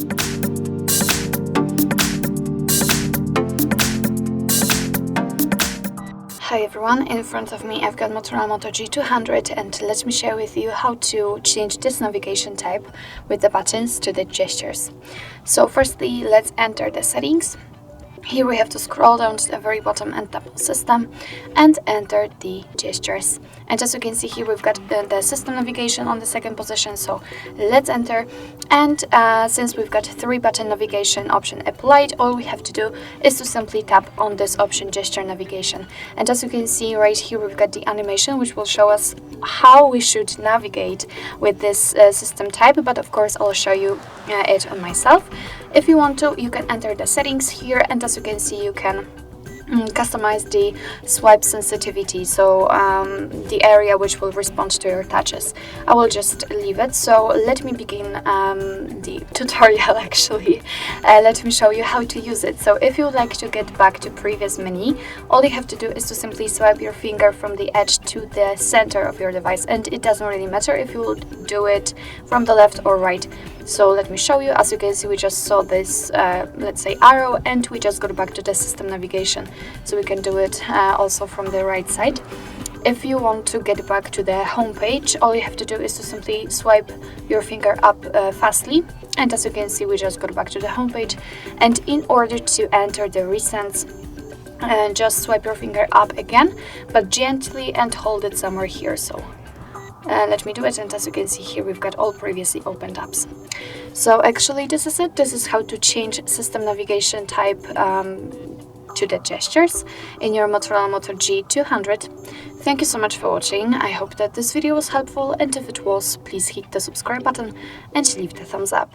Hi everyone, in front of me I've got MOTOROLA Moto G200 and let me share with you how to change this navigation type with the buttons to the gestures. So firstly, let's enter the settings. Here we have to scroll down to the very bottom and tap on system and enter the gestures. And as you can see here, we've got the system navigation on the second position, so let's enter. And since we've got 3-button navigation option applied, all we have to do is to simply tap on this option, gesture navigation. And as you can see right here, we've got the animation which will show us how we should navigate with this system type, but of course I'll show you it on myself. If you want to, you can enter the settings here, and as you can see, you can customize the swipe sensitivity, so the area which will respond to your touches. I will just leave it. So let me begin the tutorial actually. Let me show you how to use it. So if you would like to get back to previous menu, all you have to do is to simply swipe your finger from the edge to the center of your device, and it doesn't really matter if you would do it from the left or right. So let me show you. As you can see, we just saw this let's say arrow, and we just got back to the system navigation. So we can do it also from the right side. If you want to get back to the home page, all you have to do is to simply swipe your finger up fastly, and as you can see, we just got back to the home page. And in order to enter the recents, just swipe your finger up again, but gently, and hold it somewhere here. So let me do it, and as you can see here, we've got all previously opened apps. So actually this is it. This is how to change system navigation type to the gestures in your MOTOROLA Moto G200. Thank you so much for watching. I hope that this video was helpful, and if it was, please hit the subscribe button and leave the thumbs up.